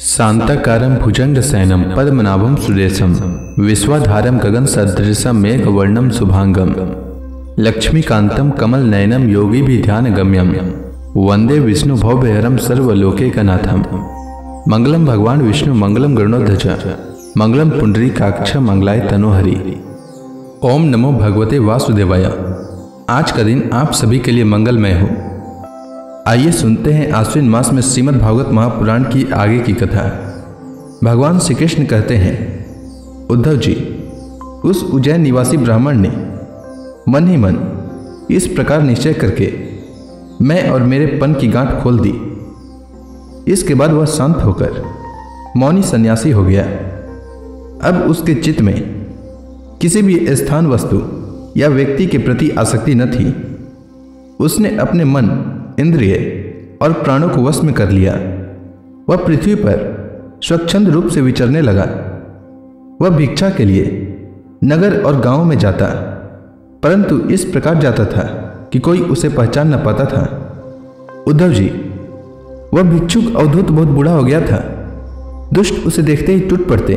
शांताकारं भुजंगशयनं पद्मनाभं सुरेशं विश्वाधारं गगनसदृशं मेघवर्णं शुभांगं लक्ष्मीकान्तं कमलनयनं योगिभिध्यानगम्यं वंदे विष्णुभवभयहरं सर्वलोकैकनाथं। मंगलम भगवान विष्णु मंगलम गरुड़ध्वज मंगलम पुंडरीकाक्ष मंगलाय तनोहरि। ओम नमो भगवते वासुदेवाय। आज का दिन आप सभी के लिए मंगलमय हो। आइए सुनते हैं आश्विन मास में श्रीमद् भागवत महापुराण की आगे की कथा। भगवान श्री कृष्ण कहते हैं, उद्धव जी, उस उज्जैन निवासी ब्राह्मण ने मन ही मन इस प्रकार निश्चय करके मैं और मेरे पन की गांठ खोल दी। इसके बाद वह शांत होकर मौनी सन्यासी हो गया। अब उसके चित्त में किसी भी स्थान, वस्तु या व्यक्ति के प्रति आसक्ति न थी। उसने अपने मन, इंद्रिय और प्राणों को वश में कर लिया। वह पृथ्वी पर स्वच्छंद रूप से विचरने लगा। वह भिक्षा के लिए नगर और गांवों में जाता, परंतु इस प्रकार जाता था कि कोई उसे पहचान न पाता था। उद्धव जी, वह भिक्षुक अवधूत बहुत बूढ़ा हो गया था। दुष्ट उसे देखते ही टूट पड़ते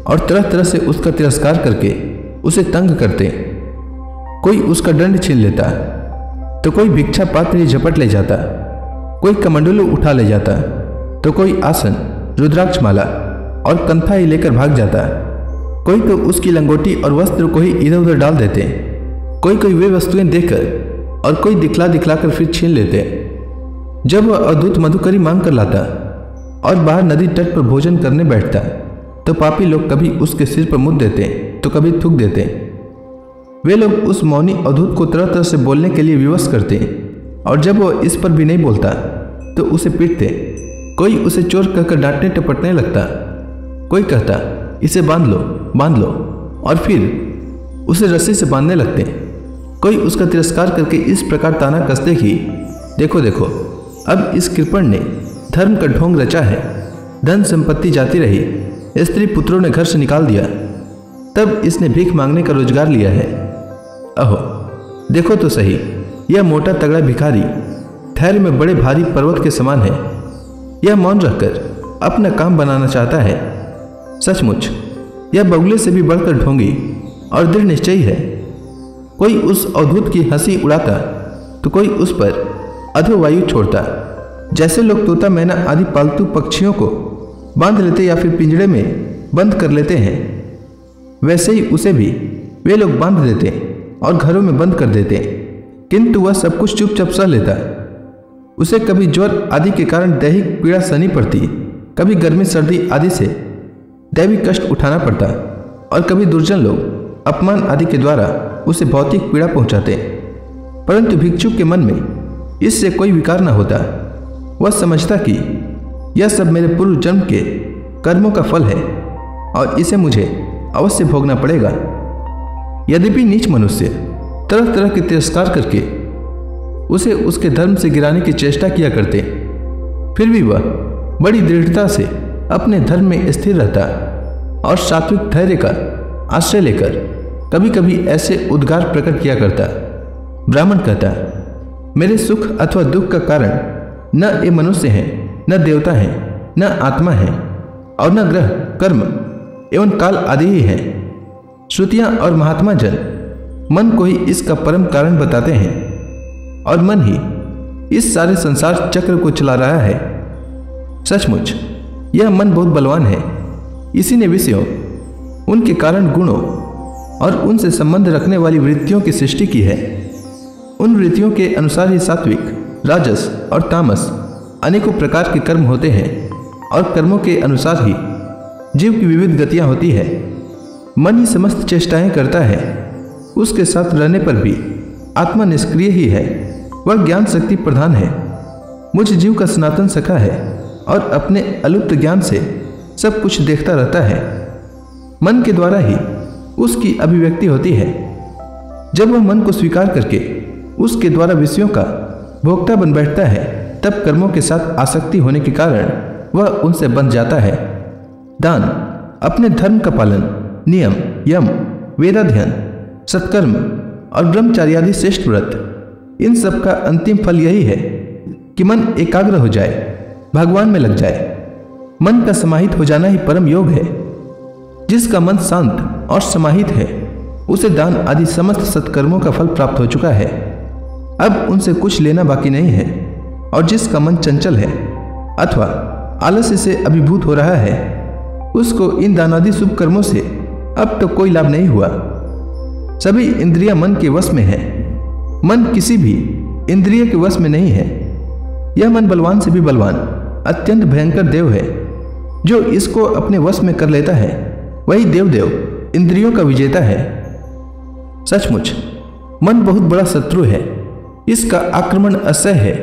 और तरह तरह से उसका तिरस्कार करके उसे तंग करते। कोई उसका दंड छीन लेता तो कोई भिक्षा पात्र ही झपट ले जाता, कोई कमंडलू उठा ले जाता तो कोई आसन, रुद्राक्ष माला और कंथा ही लेकर भाग जाता। कोई तो उसकी लंगोटी और वस्त्र को ही इधर उधर डाल देते। कोई कोई वे वस्तुएं देकर और कोई दिखला दिखलाकर फिर छीन लेते। जब वह अद्भुत मधुकरी मांग कर लाता और बाहर नदी तट पर भोजन करने बैठता तो पापी लोग कभी उसके सिर पर मुद्द देते तो कभी थूक देते। वे लोग उस मौनी अवधूत को तरह तरह से बोलने के लिए विवश करते और जब वह इस पर भी नहीं बोलता तो उसे पीटते। कोई उसे चोर कहकर डांटने टपटने लगता। कोई कहता, इसे बांध लो, और फिर उसे रस्सी से बांधने लगते। कोई उसका तिरस्कार करके इस प्रकार ताना कसते कि देखो देखो, अब इस कृपण ने धर्म का ढोंग रचा है। धन संपत्ति जाती रही, स्त्री पुत्रों ने घर से निकाल दिया, तब इसने भीख मांगने का रोजगार लिया है। अहो, देखो तो सही, यह मोटा तगड़ा भिखारी धैर्य में बड़े भारी पर्वत के समान है। यह मौन रहकर अपना काम बनाना चाहता है। सचमुच यह बगुले से भी बढ़कर ढोंगी और दृढ़ निश्चयी है। कोई उस अवधूत की हंसी उड़ाता तो कोई उस पर अधोवायु छोड़ता। जैसे लोग तोता, मैना आदि पालतू पक्षियों को बांध लेते या फिर पिंजड़े में बंद कर लेते हैं, वैसे ही उसे भी वे लोग बांध देते और घरों में बंद कर देते। किंतु वह सब कुछ चुपचाप सह लेता। उसे कभी ज्वर आदि के कारण दैहिक पीड़ा सहनी पड़ती, कभी गर्मी सर्दी आदि से दैविक कष्ट उठाना पड़ता और कभी दुर्जन लोग अपमान आदि के द्वारा उसे भौतिक पीड़ा पहुंचाते। परंतु भिक्षुक के मन में इससे कोई विकार न होता। वह समझता कि यह सब मेरे पूर्व जन्म के कर्मों का फल है और इसे मुझे अवश्य भोगना पड़ेगा। यद्यपि नीच मनुष्य तरह तरह के तिरस्कार करके उसे उसके धर्म से गिराने की चेष्टा किया करते, फिर भी वह बड़ी दृढ़ता से अपने धर्म में स्थिर रहता और सात्विक धैर्य का आश्रय लेकर कभी कभी ऐसे उद्गार प्रकट किया करता। ब्राह्मण कहता, मेरे सुख अथवा दुख का कारण न ये मनुष्य हैं, न देवता हैं, न आत्मा है और न ग्रह, कर्म एवं काल आदि ही हैं। श्रुतियां और महात्मा जन मन को ही इसका परम कारण बताते हैं और मन ही इस सारे संसार चक्र को चला रहा है। सचमुच यह मन बहुत बलवान है। इसी ने विषयों, उनके कारण गुणों और उनसे संबंध रखने वाली वृत्तियों की सृष्टि की है। उन वृत्तियों के अनुसार ही सात्विक, राजस और तामस अनेकों प्रकार के कर्म होते हैं और कर्मों के अनुसार ही जीव की विविध गतियां होती है। मन ही समस्त चेष्टाएं करता है। उसके साथ रहने पर भी आत्मा निष्क्रिय ही है। वह ज्ञान शक्ति प्रधान है, मुझ जीव का सनातन सखा है और अपने अलुप्त ज्ञान से सब कुछ देखता रहता है। मन के द्वारा ही उसकी अभिव्यक्ति होती है। जब वह मन को स्वीकार करके उसके द्वारा विषयों का भोक्ता बन बैठता है, तब कर्मों के साथ आसक्ति होने के कारण वह उनसे बंध जाता है। दान, अपने धर्म का पालन, नियम, यम, वेदाध्ययन, सत्कर्म और ब्रह्मचार्य आदि श्रेष्ठ व्रत, इन सब का अंतिम फल यही है कि मन एकाग्र हो जाए, भगवान में लग जाए। मन का समाहित हो जाना ही परम योग है। जिसका मन शांत और समाहित है उसे दान आदि समस्त सत्कर्मों का फल प्राप्त हो चुका है, अब उनसे कुछ लेना बाकी नहीं है। और जिसका मन चंचल है अथवा आलस्य से अभिभूत हो रहा है उसको इन दानादि शुभ कर्मों से अब तो कोई लाभ नहीं हुआ। सभी इंद्रियां मन के वश में है, मन किसी भी इंद्रिय के वश में नहीं है। यह मन बलवान से भी बलवान अत्यंत भयंकर देव है। जो इसको अपने वश में कर लेता है वही देव इंद्रियों का विजेता है। सचमुच मन बहुत बड़ा शत्रु है, इसका आक्रमण असह्य है।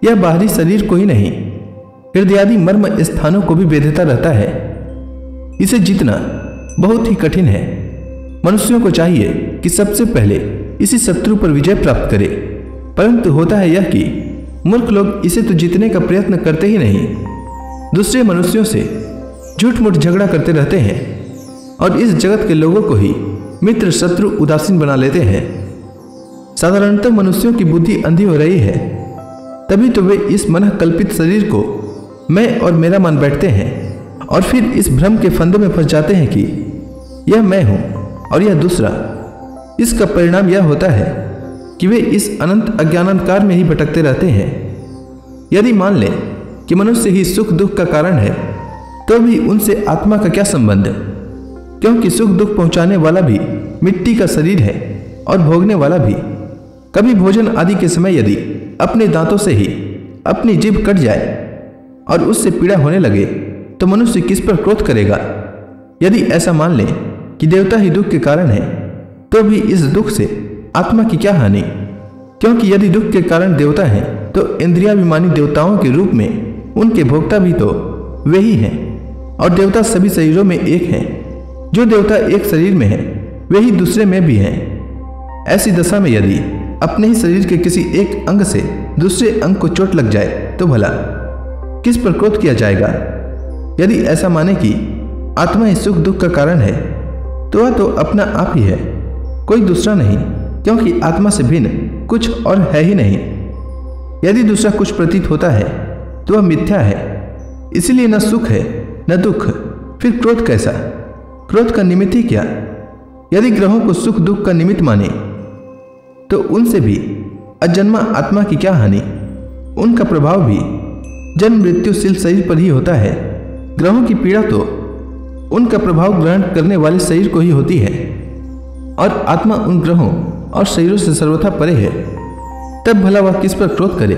यह बाहरी शरीर को ही नहीं हृदयादि मर्म स्थानों को भी बेधता रहता है। इसे जीतना बहुत ही कठिन है। मनुष्यों को चाहिए कि सबसे पहले इसी शत्रु पर विजय प्राप्त करे, परंतु होता है यह कि मूर्ख लोग इसे तो जीतने का प्रयत्न करते ही नहीं, दूसरे मनुष्यों से झूठ मूठ झगड़ा करते रहते हैं और इस जगत के लोगों को ही मित्र शत्रु उदासीन बना लेते हैं। साधारणतः मनुष्यों की बुद्धि अंधी हो रही है, तभी तो वे इस मन कल्पित शरीर को मैं और मेरा मान बैठते हैं और फिर इस भ्रम के फंदे में फंस जाते हैं कि यह मैं हूं और यह दूसरा। इसका परिणाम यह होता है कि वे इस अनंत अज्ञानांधकार में ही भटकते रहते हैं। यदि मान लें कि मनुष्य ही सुख दुख का कारण है तो भी उनसे आत्मा का क्या संबंध, क्योंकि सुख दुख पहुंचाने वाला भी मिट्टी का शरीर है और भोगने वाला भी। कभी भोजन आदि के समय यदि अपने दांतों से ही अपनी जीभ कट जाए और उससे पीड़ा होने लगे तो मनुष्य किस पर क्रोध करेगा। यदि ऐसा मान लें कि देवता ही दुख के कारण है तो भी इस दुख से आत्मा की क्या हानि, क्योंकि यदि दुख के कारण देवता हैं तो इंद्रियाभिमानी देवताओं के रूप में उनके भोक्ता भी तो वे ही हैं। और देवता सभी शरीरों में एक हैं, जो देवता एक शरीर में है वे ही दूसरे में भी हैं। ऐसी दशा में यदि अपने ही शरीर के किसी एक अंग से दूसरे अंग को चोट लग जाए तो भला किस पर क्रोध किया जाएगा। यदि ऐसा माने कि आत्मा ही सुख दुख का कारण है तो वह तो अपना आप ही है, कोई दूसरा नहीं, क्योंकि आत्मा से भिन्न कुछ और है ही नहीं। यदि दूसरा कुछ प्रतीत होता है तो वह मिथ्या है, इसलिए न सुख है न दुख। फिर क्रोध कैसा, क्रोध का निमित्त ही क्या। यदि ग्रहों को सुख दुख का निमित्त माने तो उनसे भी अजन्मा आत्मा की क्या हानि। उनका प्रभाव भी जन्म मृत्युशील शरीर पर ही होता है। ग्रहों की पीड़ा तो उनका प्रभाव ग्रहण करने वाले शरीर को ही होती है और आत्मा उन ग्रहों और शरीरों से सर्वथा परे है। तब भला वह किस पर क्रोध करे।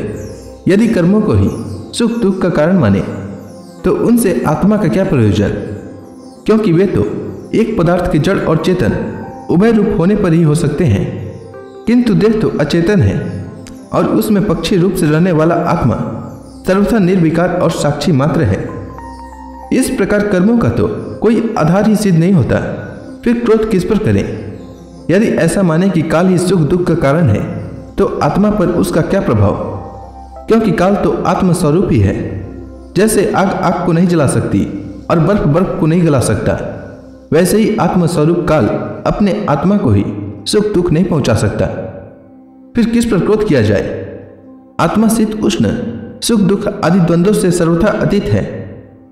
यदि कर्मों को ही सुख दुख का कारण माने तो उनसे आत्मा का क्या प्रयोजन, क्योंकि वे तो एक पदार्थ के जड़ और चेतन उभय रूप होने पर ही हो सकते हैं, किंतु देह तो अचेतन है और उसमें पक्षी रूप से रहने वाला आत्मा सर्वथा निर्विकार और साक्षी मात्र है। इस प्रकार कर्मों का तो कोई आधार ही सिद्ध नहीं होता, फिर क्रोध किस पर करें। यदि ऐसा माने कि काल ही सुख दुख का कारण है तो आत्मा पर उसका क्या प्रभाव, क्योंकि काल तो आत्मस्वरूप ही है। जैसे आग आग को नहीं जला सकती और बर्फ बर्फ को नहीं गला सकता, वैसे ही आत्मस्वरूप काल अपने आत्मा को ही सुख दुख नहीं पहुंचा सकता। फिर किस पर क्रोध किया जाए। आत्मा शीत उष्ण सुख दुख आदि द्वंद्वों से सर्वथा अतीत है।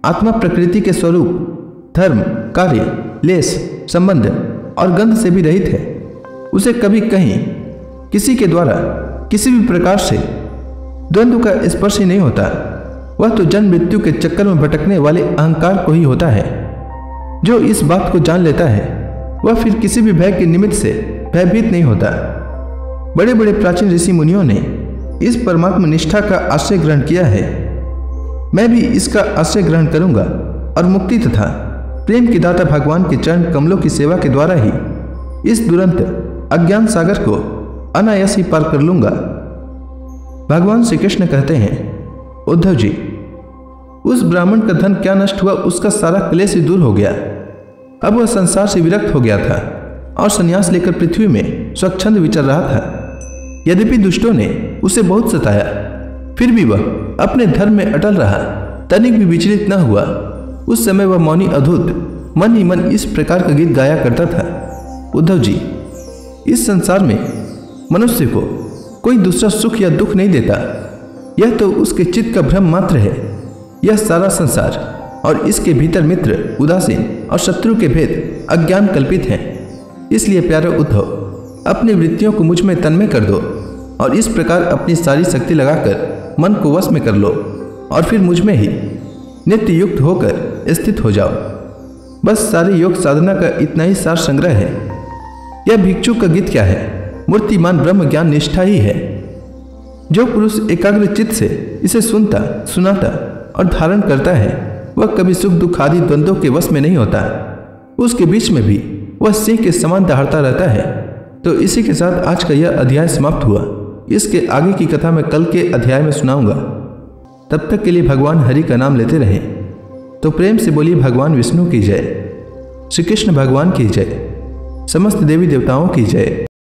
आत्मा प्रकृति के स्वरूप धर्म कार्य लेस संबंध और गंध से भी रहित है। उसे कभी कहीं किसी के द्वारा किसी भी प्रकार से द्वंद्व का स्पर्श ही नहीं होता। वह तो जन्म मृत्यु के चक्कर में भटकने वाले अहंकार को ही होता है। जो इस बात को जान लेता है वह फिर किसी भी भय के निमित्त से भयभीत नहीं होता। बड़े बड़े प्राचीन ऋषि मुनियों ने इस परमात्मा निष्ठा का आश्रय ग्रहण किया है। मैं भी इसका आश्रय ग्रहण करूंगा और मुक्ति तथा प्रेम के दाता भगवान के चरण कमलों की सेवा के द्वारा ही इस दुरंत अज्ञान सागर को अनायास ही पार कर लूंगा। भगवान श्री कृष्ण कहते हैं, उद्धव जी, उस ब्राह्मण का धन क्या नष्ट हुआ, उसका सारा क्लेश ही दूर हो गया। अब वह संसार से विरक्त हो गया था और संन्यास लेकर पृथ्वी में स्वच्छंद विचर रहा था। यद्यपि दुष्टों ने उसे बहुत सताया, फिर भी वह अपने धर्म में अटल रहा, तनिक भी विचलित न हुआ। उस समय वह मौनी अद्भुत मन ही मन इस प्रकार का गीत गाया करता था, उद्धव जी, इस संसार में मनुष्य को कोई दूसरा सुख या दुख नहीं देता। यह तो उसके चित्त का भ्रम मात्र है। यह सारा संसार और इसके भीतर मित्र, उदासीन और शत्रु के भेद अज्ञान कल्पित हैं। इसलिए प्यारे उद्धव, अपनी वृत्तियों को मुझ में तन्मय कर दो और इस प्रकार अपनी सारी शक्ति लगाकर मन को वश में कर लो और फिर मुझ में ही नित्य युक्त होकर स्थित हो जाओ। बस सारी योग साधना का इतना ही सार संग्रह है। यह भिक्षु का गीत क्या है? मूर्तिमान ब्रह्म ज्ञान निष्ठा ही है। जो पुरुष एकाग्र चित्त से इसे सुनता, सुनाता और धारण करता है, वह कभी सुख दुख आदि द्वंद्वों के वश में नहीं होता। उसके बीच में भी वह सिंह के समान दहाड़ता रहता है। तो इसी के साथ आज का यह अध्याय समाप्त हुआ। इसके आगे की कथा मैं कल के अध्याय में सुनाऊंगा। तब तक के लिए भगवान हरि का नाम लेते रहें। तो प्रेम से बोलिए भगवान विष्णु की जय, श्री कृष्ण भगवान की जय, समस्त देवी देवताओं की जय।